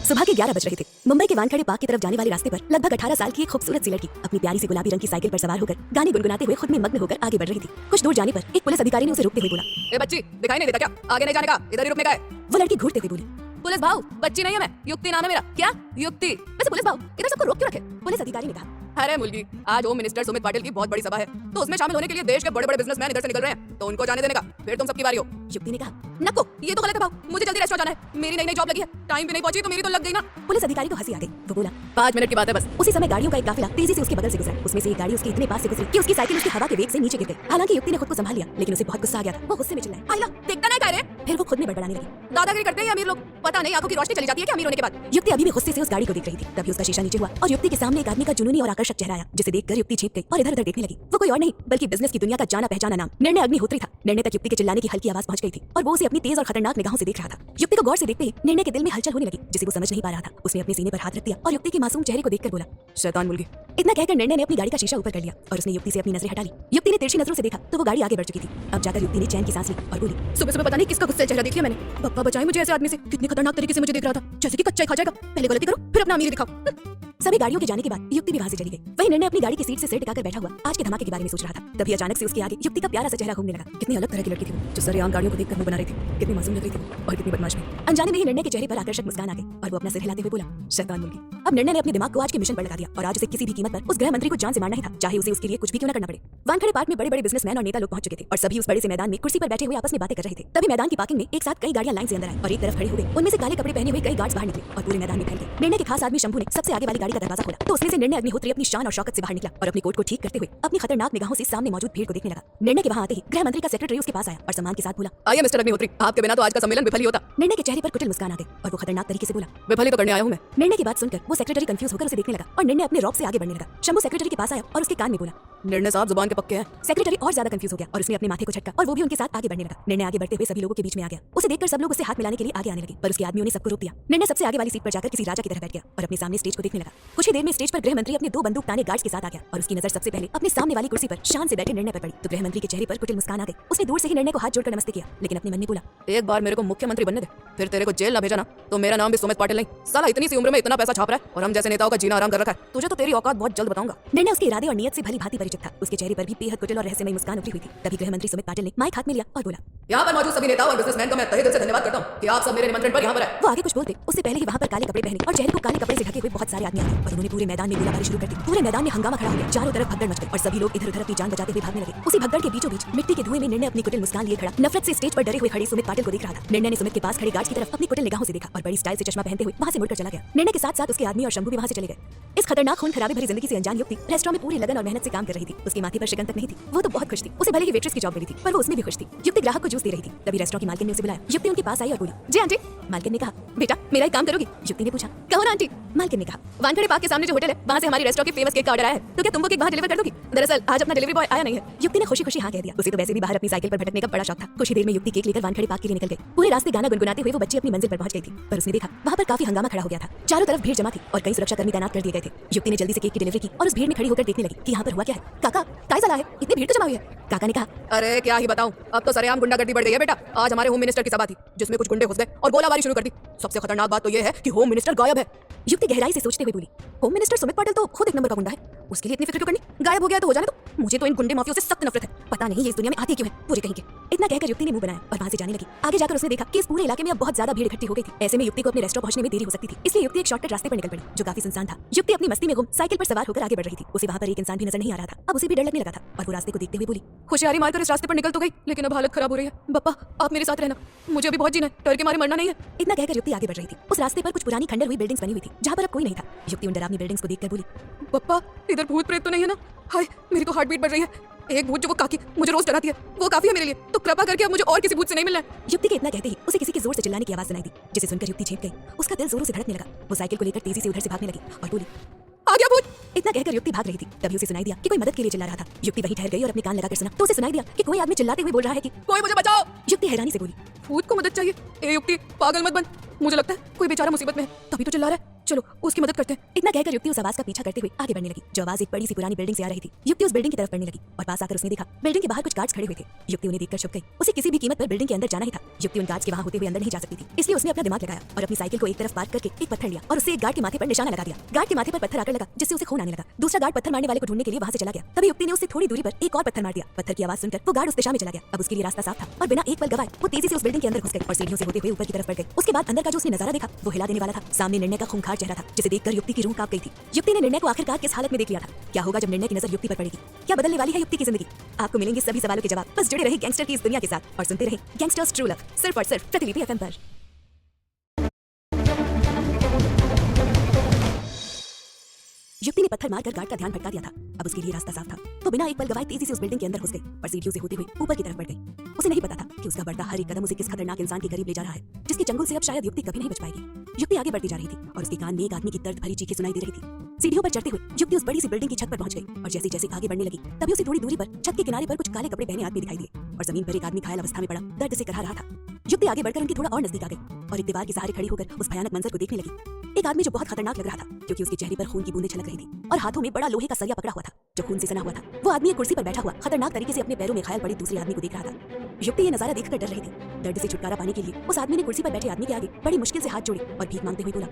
सुबह के 11 बज रहे थे। मुंबई के वानखेड़े पार्क की तरफ जाने वाले रास्ते पर लगभग 18 साल की एक खूबसूरत सी लड़की अपनी प्यारी सी गुलाबी रंग की साइकिल पर सवार होकर गाने गुनगुनाते हुए खुद में मग्न होकर आगे बढ़ रही थी। कुछ दूर जाने पर एक पुलिस अधिकारी ने उसे रोकते हुए बोला, ए बच्ची, दिखाई नहीं देता क्या? आगे नहीं जाने का, इधर ही रुकने का है। वो लड़की घूरते हुए बोली, पुलिस भाऊ, बच्ची नहीं है मैं, युक्ति नाम है मेरा। क्या? युक्ति। वैसे पुलिस भाऊ इधर सबको रोक क्यों रखे? पुलिस अधिकारी ने कहा, अरे मुलगी, आज होम मिनिस्टर सुमित पाटिल की बहुत बड़ी सभा है, तो उसमें शामिल होने के लिए देश के बड़े बड़े बिजनेसमैन इधर से निकल रहे हैं, तो उनको जाने देने का, फिर तुम सबकी बारी हो। युक्ति ने कहा, नको, ये तो गलत है भाऊ, मुझे जल्दी रेस्टोरेंट जाना है, मेरी नई नई जॉब लगी है, टाइम भी नहीं पहुंची तो मेरी तो लग गई ना। पुलिस अधिकारी को हंसी आ गई। वो बोला, 5 मिनट की बात है बस। उसी समय गाड़ियों का एक काफिला तेजी से उसके बगल से गुजरा। उसमें से एक गाड़ी उसके इतने पास से गुजरी कि उसकी साइकिल उसकी हवा के वेग से नीचे गिर गई। हालांकि युक्ति ने खुद को संभाल लिया, लेकिन उसे बहुत गुस्सा आ गया था। वो गुस्से में चिल्लाया, आइला, देखता नहीं कह रहे? फिर वो खुद में बड़बड़ाने लगी, दादागिरी करते हैं अमीर लोग, पता नहीं आंखों की रोशनी चली जाती है क्या अमीर होने के बाद। युक्ति अभी भी गुस्से से उस गाड़ी को देख रही थी। तभी उसका शीशा नीचे हुआ और युक्ति के सामने एक आदमी का जुनूनी और आकर्षक चेहरा आया, जिसे देखकर युक्ति चीख गई और इधर-उधर देखने लगी। वो कोई और नहीं बल्कि बिजनेस की दुनिया का जाना पहचाना नाम निर्णय अग्निहोत्री था। निर्णय तक युक्ति के चिल्लाने की हल्की आवाज पहुंच गई थी और वो उसे अपनी तेज और खतरनाक निगाहों से देख रहा था। युक्ति को गौर से देखते ही निर्णय के दिल में हलचल होने लगी, जिसे वो समझ नहीं पा रहा था। उसने अपने सीने पर हाथ रख दिया और युक्ति के मासूम चेहरे को देखकर बोला, शैतान मुलगी। इतना कहकर निर्णय ने अपनी गाड़ी का शीशा ऊपर कर लिया और उसने युक्ति से अपनी नजरें हटा ली। युक्ति ने तिरछी नजरों से देखा तो वो गाड़ी आगे बढ़ चुकी थी। अब जाकर युक्ति ने चैन की सांस ली और बोली, सुबह सुबह पता नहीं किसका गुस्से चेहरा देख लिया मैंने। पप्पा बचाए मुझे ऐसे आदमी से, कितने खतरनाक तरीके से मुझे देख रहा था, जैसे कि कच्चा ही खा जाएगा। पहले गलती करो फिर अपना अमीरी दिखाओ। सभी गाड़ियों के जाने के बाद युक्ति भी वहां से चली गई। वही निर्णय अपनी गाड़ी की सीट से सिर टिकाकर बैठा हुआ आज के धमाके के बारे में सोच रहा था। तभी अचानक से उसके आगे युक्ति का प्यारा सा चेहरा घूमने लगा। कितनी अलग तरह की लड़की थी वो, जो सरेआम गाड़ियों को देखकर मुंह बना रही थी। कितनी मासूम लग रही थी और कितनी बदमाश भी। अनजाने में ही निर्णय के चेहरे पर आकर्षक मुस्कान आ गई और वो अपना सिर हिलाते हुए बोला, शैतान मुलगी। अब निर्णय ने अपने दिमाग को आज के मिशन पर लगा दिया और आज उसे किसी भी कीमत पर उस गृह मंत्री को जान से मारना ही था, चाहे उसे उसके लिए कुछ भी क्यों न करना पड़े। वानखेड़े पार्क में बड़े बड़े बिजनेसमैन और नेता लोग पहुंच चुके थे और सभी उस बड़े से मैदान में कुर्सी पर बैठे हुए आपस में बातें कर रहे थे। तभी मैदान की पार्किंग में एक साथ कई गाड़ियां लाइन से अंदर आई और एक तरफ खड़ी हो गई। उनमें से काले कपड़े पहने हुए कई गार्ड्स बाहर निकले और पूरे मैदान में फैल गए। निर्णय के खास आदमी शंभू ने सबसे आगे वाली गाड़ी का दरवाजा खोला तो उसमें से निर्णय अग्निहोत्री अपनी शान और शौकत से बाहर निकला और अपनी कोट को ठीक करते हुए अपनी खतरनाक निगाहों से सामने मौजूद भीड़ को देखने लगा। निर्णय के वहां आते ही गृह मंत्री का सेक्रेटरी उसके पास आया और सम्मान के साथ बोला, आइए मिस्टर अग्निहोत्री, आपके बिना तो आज का सम्मेलन विफल ही होता। निर्णय के चेहरे पर कुटिल मुस्कान आ गई और वो खतरनाक तरीके से बोला, विफल ही तो करने आया हूं मैं। निर्णय की बात सुनकर वो सेक्रेटरी कंफ्यूज होकर उसे देखने लगा और निर्णय अपने रॉब से आगे बढ़ने लगा। शंभू सेक्रेटरी के पास आया और उसके कान में बोला, निर्णय साहब जुबान के पक्के हैं। सेक्रेटरी और ज्यादा कंफ्यूज हो गया और उसने अपने माथे को झटका और वो भी उनके साथ आगे बढ़ने लगा। निर्णय आगे बढ़ते हुए सभी लोगों के बीच में आ गया। उसे देखकर सब लोग उसे हाथ मिलाने के लिए आगे आने लगे, पर उसके आदमियों ने सबको रोक दिया। निर्णय सबसे आगे वाली सीट पर जाकर किसी राजा की तरह बैठ गया और अपने सामने स्टेज को देखने लगा। कुछ ही देर में स्टेज पर गृह मंत्री अपने 2 बंदूक ताने गार्ड्स के साथ आ गया और उसकी नजर सबसे पहले अपने सामने वाली कुर्सी पर शान से बैठे निर्णय पर पड़ी तो गृह मंत्री के चेहरे पर कुटिल मुस्कान आ गई। उसने दूर से ही निर्णय को हाथ जोड़कर नमस्ते किया, लेकिन अपने मन में बोला, एक बार मेरे को मुख्यमंत्री बनने दे, फिर तेरे को जेल ना भेजा ना तो मेरा नाम भी सुमित पाटिल नहीं। साला इतनी सी उम्र में इतना पैसा छाप रहा है और हम जैसे नेताओं का जीना आराम कर रखा है। तुझे तो तेरी औकात बहुत जल्द बताऊंगा। निर्णय उसके इरादे और नियत से भली भांति परिचित था। उसके चेहरे पर भी बेहद कुटिल और रहस्यमय मुस्कान उभरी हुई थी। तभी गृह मंत्री सुमित पाटिल ने माइक हाथ में लिया और बोला, यहाँ पर मौजूद सभी नेताओं और बिजनेसमैन को मैं तहे दिल से धन्यवाद करता हूँ कि आप सब मेरे निमंत्रण पर यहाँ पर आए। वो आगे कुछ बोलते उससे पहले ही वहाँ पर काले कपड़े पहने और चेहरे को काले कपड़े से ढके हुए बहुत सारे आदमी आ गए और उन्होंने पूरे मैदान में गोलाबारी शुरू कर दी। पूरे मैदान में हंगामा खड़ा हो गया, चारों तरफ भगदड़ मच गई और सभी लोग इधर उधर अपनी जान बचाते हुए भागने लगे। उसी भगदड़ के बीचों बीच मिट्टी के धुएं में निर्णय अपनी कुटिल मुस्कान लिए खड़ा नफरत से स्टेज पर डरे हुए खड़े सुमित पाटिल को देख रहा था। निर्णय ने सुमित के पास खड़े गार्ड्स की तरफ अपनी कुटिल निगाहों से देखा और बड़ी स्टाइल से चश्मा पहनते हुए वहाँ से मुड़कर चला गया। निर्णय के साथ साथ उसके आदमी और शंभू भी वहाँ से चले गए। इस खतरनाक खून खराबे भरी जिंदगी से अनजान युक्ति रेस्टोरेंट में पूरी लगन और मेहनत से काम कर रही थी। उसके माथे पर शिकन तक नहीं थी। वो तो बहुत खुश थी। उसे भले ही वेट्रेस की जॉब मिली थी पर वो उसमें भी खुश थी। युक्ति ग्राहक को जूस दे रही थी। तभी रेस्टोरेंट की मालकिन ने उसे बुलाया। युक्ति उनके पास आई और बोली, जी आंटी। मालकिन ने कहा, बेटा मेरा एक काम करोगी? युक्ति ने पूछा, कहो ना आंटी। मालकिन ने कहा, वानखेड़े पार्क के सामने जो होटल है वहाँ से हमारी रेस्टोरेंट के फेमस केक का ऑर्डर आया है, तो क्या तुम वो केक वहाँ डिलीवर कर दोगी? दरअसल आज अपना डिलीवरी बॉय आया नहीं है। युक्ति ने खुशी खुशी हाँ कह दिया। उसे तो वैसे भी बाहर अपनी साइकिल पर भटकने का बड़ा शौक था। कुछ ही देर में युक्ति केक लेकर वानखेड़े पार्क के लिए निकल गई। पूरे रास्ते गाना गुनगुनाते हुए वो बच्ची अपनी मंजिल पर पहुंच गई थी, पर उसने देखा वहाँ पर काफी हंगामा खड़ा हो गया था। चारों तरफ भीड़ जमा थी और कई सुरक्षा कर्मी तैनात कर दिए गए थे। युक्ति ने जल्दी से केक की डिलीवरी की और उस भीड़ में खड़ी होकर देखने लगी कि यहाँ पर हुआ क्या है। काका काय चला है, इतनी भीड़ तो जमा हुई है। काका ने कहा, अरे क्या ही बताऊं, अब तो सरेआम गुंडागर्दी बढ़ गई है बेटा। आज हमारे होम मिनिस्टर की सभा थी जिसमें कुछ गुंडे घुस गए और गोलाबारी शुरू कर दी। सबसे खतरनाक बात तो ये है कि होम मिनिस्टर गायब है। युक्ति गहराई से सोचते हुए बोली, होम मिनिस्टर सुमित पाटिल तो खुद एक नंबर का गुंडा है, उसके लिए इतनी फिक्र क्यों करनी? गायब हो गया तो हो जाने दो। मुझे तो इन गुंडे माफियों से सख्त नफरत है। पता नहीं ये इस दुनिया में आते क्यों है, पूरे कहीं के। इतना कहकर युक्ति ने मुंह बनाया और वहां से जाने लगी। आगे जाकर उसने देखा कि इस पूरे इलाके में अब बहुत ज्यादा भीड़ इकट्ठी हो गई थी। ऐसे में युक्ति को अपने रेस्टोरेंट पहुंचने में देरी हो सकती थी, इसलिए युक्ति एक शॉर्टकट रास्ते पर निकल पड़ी जो काफी सुनसान था। युक्ति अपनी मस्ती में गुम साइकिल पर सवार होकर आगे बढ़ रही थी। उसे वहां पर एक इंसान भी नजर नहीं आ रहा था। अब उसे भी डर लगने लगा था और वो रास्ते को देखते हुए बोली, होशियारी मारकर इस रास्ते पर निकल तो गई, लेकिन अब हालत खराब हो रही है। बप्पा आप मेरे साथ रहना, मुझे अभी बहुत जीना है, डर के मारे मरना नहीं है। इतना कहकर युक्ति आगे बढ़ रही थी। उस रास्ते पर कुछ पुरानी खंडर हुई बिल्डिंग्स बनी हुई थी जहाँ पर अब कोई नहीं था। युक्ति उन डरावनी बिल्डिंग्स को देखकर बोली, बप्पा इधर भूत प्रेत तो नहीं है ना? हाय मेरी तो हार्ट बीट बढ़ रही है। एक भूत जो वो काकी मुझे रोज डराती है वो काफी है मेरे लिए, तो कृपा करके अब मुझे और किसी भूत से नहीं मिलना है। युक्ति के इतना कहते ही उसे किसी के जोर से चिल्लाने की आवाज सुनाई दी, जिसे सुनकर युक्ति चेप गई। उसका दिल जोरों से धड़कने लगा। वो साइकिल को लेकर तेजी से उधर से भागने लगी और बोली, आ गया भूत। इतना कहकर युक्ति भाग रही थी। तभी उसे सुनाई दिया कि कोई मदद के लिए चिल्ला रहा था। युक्ति वहीं ठहर गई और अपने कान लगाकर सुना तो उसे सुनाई दिया कि कोई आदमी चिल्लाते हुए बोल रहा है कि कोई मुझे बचाओ। युक्ति हैरानी से बोली, भूत को मदद चाहिए? ए युक्ति पागल मत बन, मुझे लगता है कोई बेचारा मुसीबत में है तभी तो चिल्ला रहा है। चलो उसकी मदद करते हैं। इतना कहकर युक्ति उस आवाज का पीछा करते हुए आगे बढ़ने लगी, जो आवाज एक बड़ी सी पुरानी बिल्डिंग से आ रही थी। युक्ति उस बिल्डिंग की तरफ बढ़ने लगी और पास आकर उसने देखा बिल्डिंग के बाहर कुछ गार्ड्स खड़े हुए थे। युक्ति उन्हें देखकर छुप गई। उसे किसी भी कीमत पर बिल्डिंग के अंदर जाना ही था। युक्ति उन गार्ड्स के वहां होते हुए अंदर नहीं जा सकती थी, इसलिए उसने अपना दिमाग लगाया और अपनी साइकिल को एक तरफ पार्क करके एक पत्थर लिया और उससे एक गार्ड के माथे पर निशाना लगा दिया। गार्ड के माथे पर पत्थर आकर लगा, जिससे उसे खून आने लगा। दूसरा गार्ड पत्थर मारने वाले को ढूंढने के लिए वहां से चला गया। तभी युक्ति ने उससे थोड़ी दूरी पर एक और पत्थर मार दिया। पत्थर की आवाज सुनकर वो गार्ड उस दिशा में चला गया। अब उसके लिए रास्ता साफ था और बिना एक पल गवाए वो तेजी से उस बिल्डिंग के अंदर घुस गई और सीढ़ियों से होते हुए ऊपर की तरफ बढ़ गई। उसके बाद अंदर का जो उसने नजारा देखा वो हिला देने वाला था। सामने निर्णय का खूंखार चेहरा था, जिसे देखकर युक्ति की रूह कांप गई थी। युक्ति ने निर्णय को आखिरकार किस हालत में देख लिया था। क्या होगा जब निर्णय की नजर युक्ति पर पड़ेगी? क्या बदलने वाली है युक्ति की जिंदगी? आपको मिलेंगे सभी सवालों के जवाब। बस जुड़े रहिए गैंगस्टर की इस दुनिया के साथ और सुनते रहिए गैंगस्टर्स ट्रू लव, सिर्फ और सिर्फ प्रतिलिपि एफएम पर। युक्ति ने पत्थर मारकर गार्ड का ध्यान भटका दिया था। अब उसके लिए रास्ता साफ था। तो बिना एक पल गवाए तेजी से उस बिल्डिंग के अंदर घुस गई और सीढ़ियों से होते हुए ऊपर की तरफ बढ़ गई। उसे नहीं पता था कि उसका बढ़ता हर एक कदम उसे किस खतरनाक इंसान के करीब ले जा रहा है, जिसके चंगुल से अब शायद युक्ति कभी नहीं बच पाएगी। युक्ति आगे बढ़ती जा रही थी और उसके कान में एक आदमी की दर्द भरी चीखें सुनाई दे रही थी। सीढ़ियों पर चढ़ते हुए युक्ति उस बड़ी सी बिल्डिंग की छत पर पहुंच गई और जैसे जैसे आगे बढ़ने लगी तभी उसे थोड़ी दूरी पर छत के किनारे पर कुछ काले कपड़े पहने आदमी दिखाई दिए और जमीन पर एक आदमी घायल अवस्था में पड़ा दर्द से कराह रहा था। युक्ति आगे बढ़कर उनके थोड़ा और नजदीक आ गई और एक दीवार के सहारे खड़ी होकर उस भयानक मंजर को देखने लगी। एक आदमी जो बहुत खतरनाक लग रहा था, क्योंकि उसके चेहरे पर खून की बूंदें छलक रही थी और हाथों में बड़ा लोहे का सरिया पकड़ा हुआ था जो खून से सना हुआ था। वो आदमी एक कुर्सी पर बैठा हुआ खतरनाक तरीके से अपने पैरों में घायल पड़े दूसरे आदमी को देख रहा था। युक्ति ये नजारा देखकर डर रही थी। दर्द से छुटकारा पाने के लिए उस आदमी ने कुर्सी पर बैठे आदमी के आगे बड़ी मुश्किल से हाथ जोड़े और भीख मांगते हुए बोला,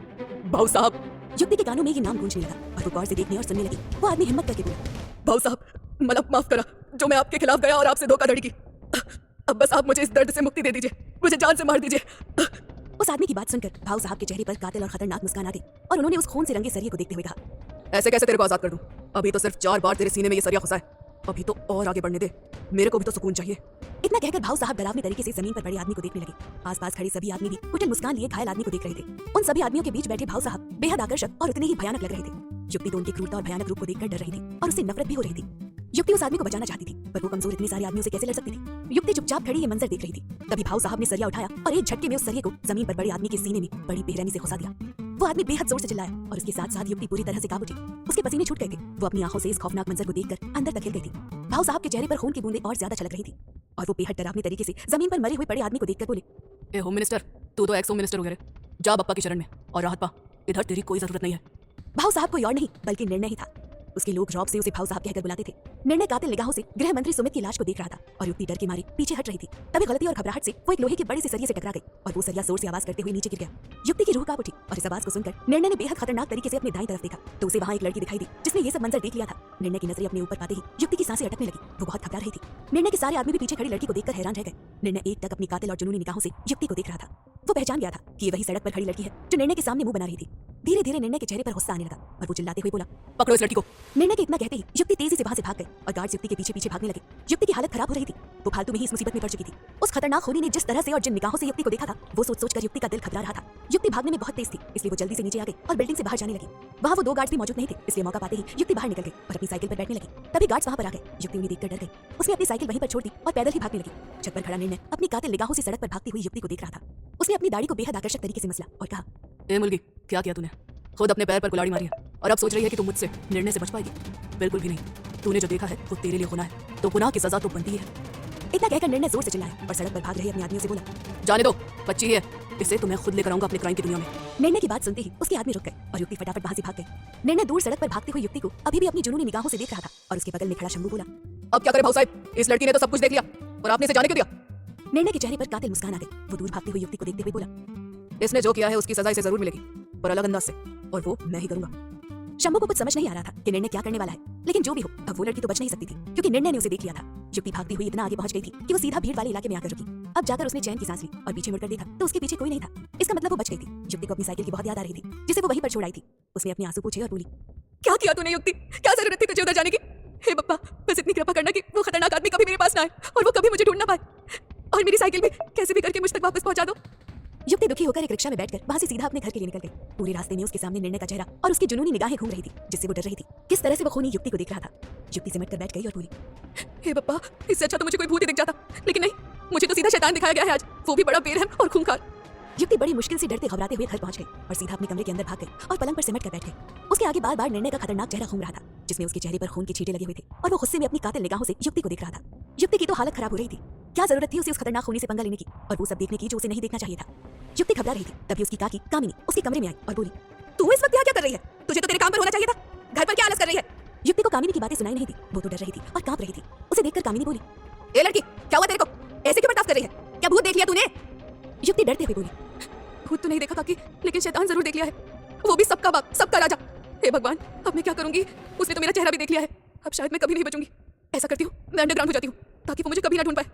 भाऊ साहब। युक्ति के कानों में ये नाम गूंजने लगा और वो गौर से देखने और सुनने लगी। वो आदमी हिम्मत करके बोला, भाऊ साहब मतलब माफ करा जो मैं आपके खिलाफ गया और आपसे धोखाधड़ी की। अब बस आप मुझे इस दर्द से मुक्ति दे दीजिए, मुझे जान से मार दीजिए। उस आदमी की बात सुनकर भाऊ साहब के चेहरे पर कातिल और खतरनाक मुस्कान आ गई और उन्होंने उस खून से रंगे सरिये को देखते हुए कहा, ऐसे कैसे तेरे को आजाद कर दूं? अभी तो सिर्फ 4 बार तेरे सीने में ये सरिया फंसा है। अभी तो और आगे बढ़ने दे, मेरे को भी तो सुकून चाहिए। इतना कहकर भाऊ साहब डरावनी तरीके से जमीन पर पड़े आदमी को देखने लगे। आसपास खड़े सभी आदमी भी कुटिल मुस्कान लिए घायल आदमी को देख रहे थे। उन सभी आदमियों के बीच बैठे भाऊ साहब बेहद आकर्षक और उतने ही भयानक लग रहे थे। युक्ति तो उनकी क्रूरता और भयानक रूप को देखकर डर रही थी और उससे नफरत भी हो रही थी। युक्ति उस आदमी को बचाना चाहती थी, पर वो कमजोर इतने सारे आदमियों से कैसे लड़ सकती थी? युक्ति चुपचाप खड़ी ये मंजर देख रही थी। तभी भाऊ साहब ने सरिया उठाया और एक झटके में उस सरिये को जमीन पर बड़े आदमी के सीने में बड़ी बेरहमी से घुसा दिया। वो आदमी बेहद जोर से चिल्लाया और उसके साथ साथ युक्ति पूरी तरह से काबू थी। उसके पसीने छूट गए थे। वो अपनी आंखों से इस खौफनाक मंजर को देखकर अंदर तक हिल गई थी। भाऊ साहब के चेहरे पर खून की बूंदें और ज्यादा छलक रही थी और वो बेहद डरावनी तरीके से जमीन पर मरे हुए बड़े आदमी को देखकर बोले, ए होम मिनिस्टर, तू तो एक्स होम मिनिस्टर हो गया, जा बप्पा की शरण में और राहत पा। इधर तेरी कोई जरूरत नहीं है। भाऊ साहब कोई और नहीं बल्कि निर्णय ही था। उसके लोग रौब से उसे भाऊ साहब कहकर बुलाते थे। निर्णय कातिल निगाहों से गृह मंत्री सुमित की लाश को देख रहा था और युक्ति डर के मारे पीछे हट रही थी। तभी गलती और घबराहट से वो एक लोहे के बड़े से सरिये से टकरा गई और वो सरिया जोर से आवाज करते हुए नीचे गिर गया। युक्ति की रूह कांप उठी और इस आवाज को सुनकर निर्णय ने बेहद खतरनाक तरीके से अपने दाईं तरफ देखा तो उसे वहां एक लड़की दिखाई दी जिसने ये सब मंजर देख लिया था। निर्णय की नजरें अपने ऊपर पाते ही युक्ति की सांसें अटकने लगी। वो बहुत घबरा रही थी। निर्णय के सारे आदमी भी पीछे खड़ी लड़की को देखकर हैरान रह गए। निर्णय एक टक अपनी कातिल और जुनूनी निगाहों से युक्ति को देख रहा था। वो पहचान गया था कि ये वही सड़क पर खड़ी लड़की है जो निर्णय के सामने मुंह बना रही थी। धीरे धीरे निर्णय के चेहरे पर गुस्सा आने लगा और वो चिल्लाते हुए बोला, पकड़ो इस लड़की को। निर्णय के इतना कहते ही युक्ति तेजी से वहां से भाग गई और गार्ड्स युक्ति के पीछे पीछे भागने लगे। युक्ति की हालत खराब हो रही थी। वो फालतू में ही इस मुसीबत में पड़ चुकी थी। उस खतरनाक खूनी ने जिस तरह से और जिन निगाहों से युक्ति को देखा था वो सोच सोच कर युक्ति का दिल घबरा रहा था। युक्ति भागने में बहुत तेज थी, इसलिए वो जल्दी से नीचे आ गई और बिल्डिंग से बाहर जाने लगी। वहां वो 2 गार्ड्स भी मौजूद नहीं थे, इसलिए मौका पाते ही युक्ति बाहर निकल गई और अपनी साइकिल पर बैठने लगी। तभी गार्ड्स वहां पर आ गए। युक्ति उन्हें देखकर डर गई। उसने अपनी साइकिल वहीं पर छोड़ दी और पैदल ही भागने लगी। छत पर खड़ा निर्णय अपनी कातिल निगाहों से सड़क पर भागती हुई युक्ति को देख रहा था। उसने अपनी दाढ़ी को बेहद आकर्षक तरीके से मसला और कहा, ए मुलगी, क्या किया तूने? खुद अपने पैर पर कुल्हाड़ी मारी है और अब सोच रही है कि तू मुझसे निर्णय से बच पाएगी? बिल्कुल भी नहीं। तूने जो देखा है वो तेरे लिए गुनाह है, तो गुनाह की सजा तो बनती है। इतना कहकर निर्णय जोर से चिल्लाया और सड़क पर भाग रहे अपने आदमियों से बोला, जाने दो, बच्ची है, इसे तो मैं खुद लेकर आऊंगा अपने क्राइम की दुनिया में। निर्णय की बात सुनते ही उसके आदमी रुक गए और युक्ति फटाफट वहां से भाग गई। निर्णय दूर सड़क पर भागती हुई युक्ति को अभी भी अपनी जुनूनी निगाहों से देख रहा था और उसके बगल में खड़ा शंभू बोला, अब क्या करे भाऊ साहब, इस लड़की ने तो सब कुछ देख लिया और आपने इसे जाने क्यों दिया? निर्णय के चेहरे पर कातिल मुस्कान आ गई। वो दूर भागती हुई युक्ति को देखते हुए बोला, इसने जो किया है उसकी सजा इसे जरूर मिलेगी, पर अलग अंदाज से, और वो मैं ही करूंगा। शंभू को कुछ समझ नहीं आ रहा था कि निर्णय क्या करने वाला है, लेकिन जो भी हो अब वो लड़की तो बच नहीं सकती थी क्योंकि निर्णय ने उसे देख लिया था। युक्ति भागती हुई इतना आगे पहुंच गई थी कि वो सीधा भीड़ वाले इलाके में आकर रुकी। अब जाकर उसने चैन की सांस ली और पीछे मुड़कर देखा तो उसके पीछे कोई नहीं था। इसका मतलब वो बच गई थी। युक्ति को अपनी साइकिल की बहुत याद आ रही थी जिसे वो वहीं पर छोड़ आई थी। उसने अपने आंसू पूछे और बोली, क्या किया तूने युक्ति? क्या जरूरत थी तुझे उधर जाने की? हे बप्पा, बस इतनी कृपा करना कि वो खतरनाक आदमी कभी मेरे पास ना आए और वो कभी मुझे ढूंढ ना पाए और मेरी साइकिल भी कैसे भी करके मुझ तक वापस पहुंचा दो। युक्ति दुखी होकर एक रिक्शा में बैठकर वहां से सीधा अपने घर के लिए निकल गई। पूरे रास्ते में उसके सामने निर्णय का चेहरा और उसकी जुनूनी निगाहें घूम रही थी जिससे वो डर रही थी। किस तरह से वो खूनी युक्ति को देख रहा था। युक्ति सिमट कर बैठ गई और बोली, हे बप्पा, इससे अच्छा तो मुझे कोई भूत ही दिख जाता, लेकिन नहीं, मुझे तो सीधा शैतान दिखाया गया है आज, वो भी बड़ा बेरहम और खूंखार। युक्ति बड़ी मुश्किल से डरते घबराते हुए घर पहुंच गई और सीधा अपने कमरे के अंदर भाग गई और पलंग पर सिमट कर बैठ गई। उसके आगे बार बार निर्णय का खतरनाक चेहरा घूम रहा था जिसमें उसके चेहरे पर खून की छींटे लगे हुए थे और वो गुस्से में अपनी कातिल निगाहों से युक्ति को देख रहा था। युक्ति की तो हालत खराब हो रही थी। क्या जरूरत थी उसे उस खतरनाक खूनी से पंगा लेने की और वो सब देखने की जो उसे नहीं देखना चाहिए था। युक्ति घबरा रही थी। तभी उसकी काकी कामिनी उसके कमरे में आई और बोली, तू इस वक्त कर रही है? तुझे तो तेरे काम पर होना चाहिए था। घर पर क्या आलस कर रही है? युक्ति को कामिनी की बातें सुनाई नहीं थी। वो तो डर रही थी और कांप रही थी। उसे देखकर कामिनी बोली, ए लड़की, क्या हुआ तेरे को? ऐसे क्यों बर्ताव कर रही है? क्या भूत देख लिया तूने? युक्ति डरते हुए बोली, भूत तो नहीं देखा काकी, लेकिन शैतान जरूर देख लिया है। वो भी सबका बाप, सबका राजा। हे भगवान, अब मैं क्या करूंगी? उसने तो मेरा चेहरा भी देख लिया है। अब शायद मैं कभी नहीं बचूंगी। ऐसा करती हूँ, मैं अंडरग्राउंड हो जाती हूँ ताकि वो मुझे कभी ना ढूंढ पाए।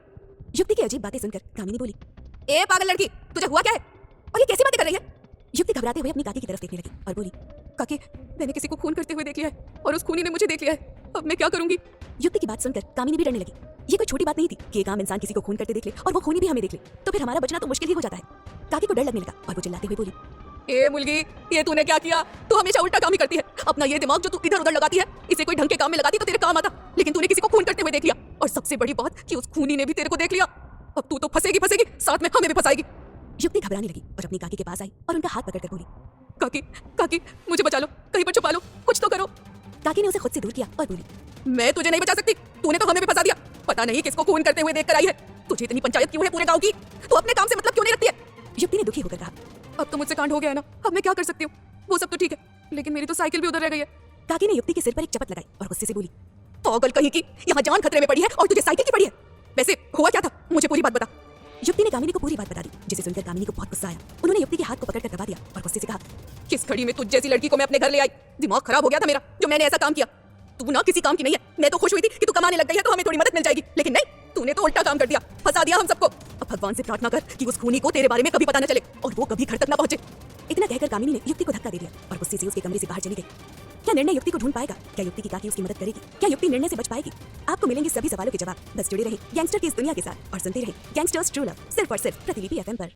युक्ति की अजीब बातें सुनकर कामिनी बोली, ए पागल लड़की, तुझे हुआ क्या है? और ये कैसी बातें कर रही है? युक्ति घबराते हुए अपनी काकी की तरफ देखने लगी और बोली, काकी, मैंने किसी को खून करते हुए देख लिया है और उस खूनी ने मुझे देख लिया है। अब मैं क्या करूंगी? युक्ति की बात सुनकर कामिनी भी डरने लगी। ये कोई छोटी बात नहीं थी कि एक आम इंसान किसी को खून करते देख ले और वो खूनी भी हमें देख ले, तो फिर हमारा बचना तो मुश्किल ही हो जाता है। काकी को डर लगने लगा और वो चिल्लाते हुए बोली, ए मुलगी, ये तूने क्या किया? तू हमेशा उल्टा काम ही करती है। अपना ये दिमाग जो तू इधर उधर लगाती है, इसे कोई ढंग के काम में लगाती तो तेरे काम आता। लेकिन तूने किसी को खून करते हुए देख लिया, और सबसे बड़ी बात कि उस खूनी ने भी तेरे को देख लिया। अब तू तो फंसेगी फंसेगी, साथ में हमें भी फंसाएगी। युक्ति घबराने लगी और अपनी काकी के पास आई और उनका हाथ पकड़कर बोली, काकी, काकी, मुझे बचा लो, कहीं पर छुपा लो, कुछ तो करो। काकी ने उसे खुद से दूर किया और बोली, मैं तुझे नहीं बचा सकती। तूने तो हमें भी फंसा दिया। पता नहीं किसको खून करते हुए देखकर आई है। तुझे इतनी पंचायत क्यों है पूरे गांव की? तू अपने काम से मतलब क्यों नहीं रखती है? युक्ति ने दुखी होकर कहा, अब तो मुझसे कांड हो गया है ना, अब मैं क्या कर सकती हूँ? वो सब तो ठीक है, लेकिन मेरी तो साइकिल भी उधर रह गई है। काकी ने युक्ति के सिर पर एक चपत लगाई और गुस्से से बोली, पागल कहीं की, यहाँ जान खतरे में पड़ी है और तुझे साइकिल की पड़ी है। वैसे हुआ क्या था? मुझे पूरी बात बता। युक्ति ने कामिनी को पूरी बात बता दी, जिसे सुनकर कामिनी को बहुत गुस्सा आया। उन्होंने युक्ति के हाथ को पकड़कर दबा दिया और गुस्से से कहा, किस घड़ी में तुझ जैसी लड़की को मैं अपने घर ले आई? दिमाग खराब हो गया था मेरा जो मैंने ऐसा काम किया। तू ना किसी काम की नहीं है। मैं तो खुश हुई थी कि तू कमाने लग गई है तो हमें थोड़ी मदद मिल जाएगी, लेकिन नहीं, तूने तो उल्टा काम कर दिया, फंसा दिया हम सबको। अब भगवान से प्रार्थना कर कि उस खूनी को तेरे बारे में कभी पता न चले और वो कभी घर तक न पहुंचे। इतना कहकर कामिनी ने युक्ति को धक्का दे दिया और गुस्से से उसके कमरे से बाहर चली गई। क्या निर्णय युक्ति को ढूंढ पाएगा? क्या युक्ति की काकी उसकी मदद करेगी? क्या युक्ति निर्णय से बच पाएगी? आपको मिलेंगे सभी सवालों के जवाब। बस जुड़े रहे गैंगस्टर की इस दुनिया के साथ और सुनते रहे गैंगस्टर्स ट्रू लव, सिर्फ और सिर्फ प्रतिलिपि FM पर।